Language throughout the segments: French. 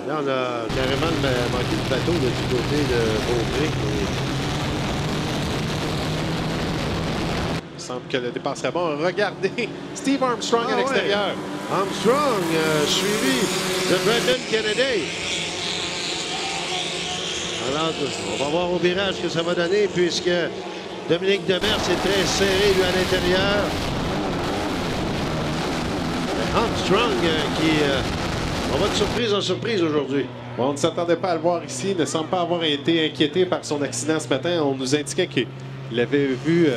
Là, on a carrément manqué le bateau là, du côté de Beaupré. Il semble que le départ serait bon. Regardez Steve Armstrong à l'extérieur. Ouais. Armstrong suivi de Brendan Kennedy. Alors, on va voir au virage ce que ça va donner puisque Dominique Demers est très serré lui à l'intérieur. Armstrong qui on va de surprise en surprise aujourd'hui. Bon, on ne s'attendait pas à le voir ici. Il ne semble pas avoir été inquiété par son accident ce matin. On nous indiquait qu'il avait vu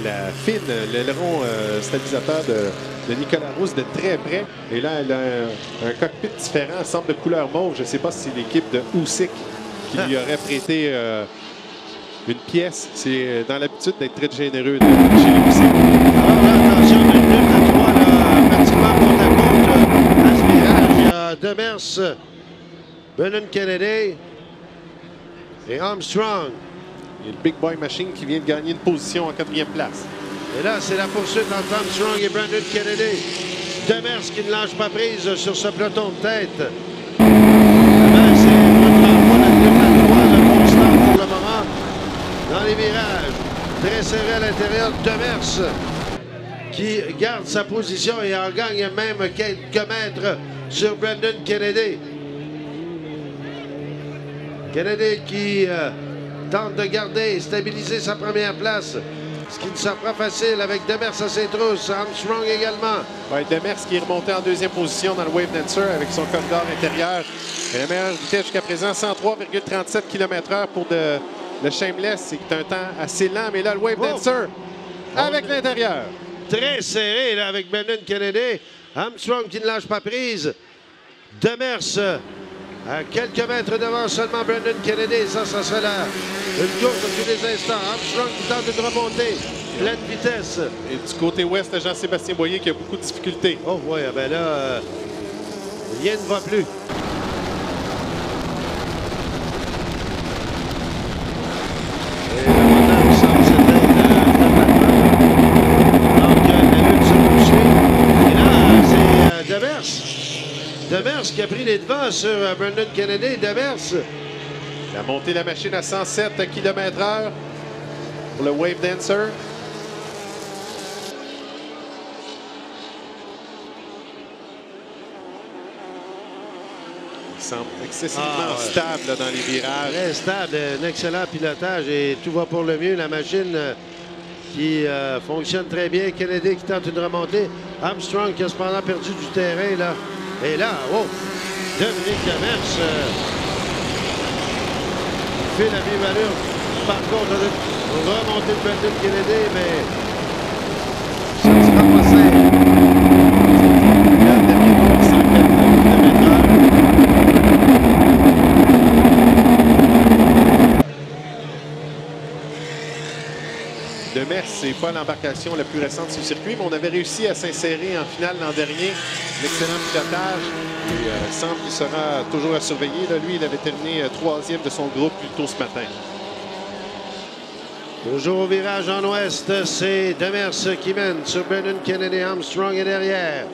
la fine, l'aileron stabilisateur de Nicolas Rousse de très près. Et là, elle a un cockpit différent. Elle semble de couleur mauve. Je ne sais pas si c'est l'équipe de Houssic qui lui aurait prêté une pièce. C'est dans l'habitude d'être très généreux chez les Houssic. Alors là, attention, une minute à 3, là, pratiquement côte à côte à ce virage. Il y a Demers, Brendan Kennedy et Armstrong. Il y a le Big Boy Machine qui vient de gagner une position en 4e place. Et là, c'est la poursuite entre Armstrong et Brendan Kennedy. Demers qui ne lâche pas prise sur ce peloton de tête. C'est le constant pour le moment dans les virages. Très serré à l'intérieur. Demers qui garde sa position et en gagne même quelques mètres sur Brendan Kennedy. Kennedy qui tente de garder et stabiliser sa première place. Ce qui ne sera pas facile avec Demers à ses trousses. Armstrong également. Ouais, Demers qui est remonté en 2e position dans le Wave Dancer avec son corridor intérieur. Et la meilleure vitesse jusqu'à présent, 103,37 km/h pour le Shameless. C'est un temps assez lent, mais là, le Wave Dancer avec l'intérieur. Très serré là, avec Brendan Kennedy. Armstrong qui ne lâche pas prise. Demers à quelques mètres devant seulement Brendan Kennedy. Ça sera là. Une course de tous les instants. Armstrong qui tente de remonter. Pleine vitesse. Et du côté ouest, Jean-Sébastien Boyer qui a beaucoup de difficultés. Oh oui, ben là, rien ne va plus. Et le moteur semble s'éteindre donc, la lutte se poursuit. Et là, c'est Demers. Demers qui a pris les devants sur Brendan Kennedy. Demers. Il a monté la machine à 107 km/h pour le Wave Dancer. Il semble excessivement stable là, dans les virages. Très stable, un excellent pilotage et tout va pour le mieux. La machine qui fonctionne très bien. Kennedy qui tente une remontée. Armstrong qui a cependant perdu du terrain là. Et là, oh, Dominique Demers fait la vive allure. Par contre, remontée de Brendan Kennedy, mais ça ne sera pas simple. Demers, c'est pas l'embarcation la plus récente sur le circuit, mais on avait réussi à s'insérer en finale l'an dernier. L'excellent pilotage. Et semble qu'il sera toujours à surveiller. Là, lui, il avait terminé 3e de son groupe plus tôt ce matin. Toujours au virage en ouest, c'est Demers qui mène sur Brendan Kennedy. Armstrong est derrière.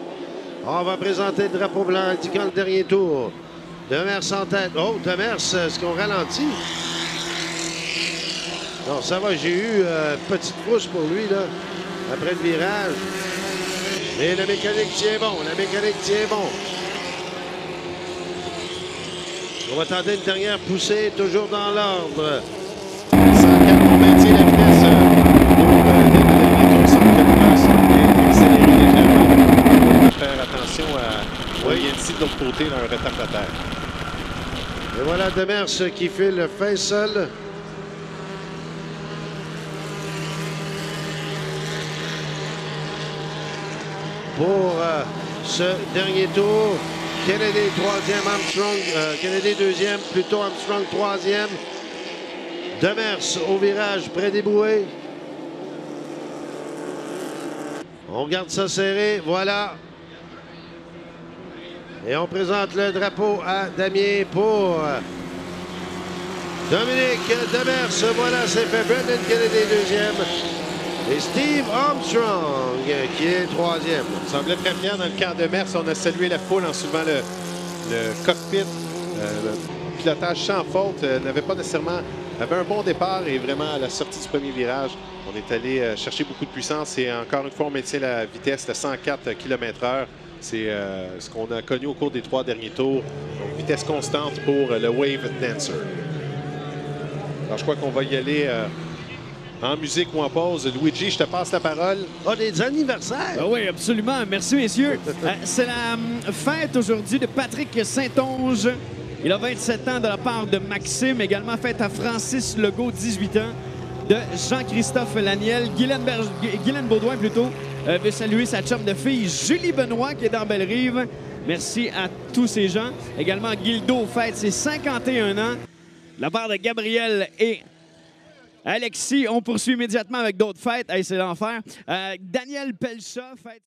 On va présenter le drapeau blanc indiquant le dernier tour. Demers en tête. Oh, Demers, est-ce qu'on ralentit? Non, ça va, j'ai eu petite frousse pour lui, là, après le virage. Mais la mécanique tient bon, la mécanique tient bon. On va tenter une dernière poussée, toujours dans l'ordre. 104, on maintient la vitesse accélérer légèrement. Faire attention à Williamson de l'autre côté, dans un retardateur. Et voilà Demers qui file fin seul. Pour ce dernier tour, Kennedy 3e, Armstrong, Kennedy 2e, plutôt Armstrong 3e. Demers au virage près des bouées. On garde ça serré, voilà. Et on présente le drapeau à Damien pour Dominique Demers. Voilà, c'est fait. Brendan Kennedy 2e. Et Steve Armstrong qui est 3e. On semblait très bien dans le camp de Demers. On a salué la foule en soulevant le cockpit, le pilotage sans faute, n'avait pas nécessairement... avait un bon départ et vraiment à la sortie du premier virage, on est allé chercher beaucoup de puissance et encore une fois, on maintient la vitesse de 104 km/h. C'est ce qu'on a connu au cours des 3 derniers tours. Donc, vitesse constante pour le Wave Dancer. Alors, je crois qu'on va y aller en musique ou en pause. Luigi, je te passe la parole. Oh, des anniversaires! Ah oui, absolument. Merci, messieurs. C'est la fête aujourd'hui de Patrick Saint-Onge. Il a 27 ans de la part de Maxime. Également fête à Francis Legault, 18 ans, de Jean-Christophe Laniel. Guylaine Baudouin, plutôt, veut saluer sa chum de fille, Julie Benoît, qui est dans Belle-Rive. Merci à tous ces gens. Également, Guildo fête ses 51 ans. De la part de Gabriel et Alexis. On poursuit immédiatement avec d'autres fêtes. Hey, c'est l'enfer. Daniel Pelcha fête...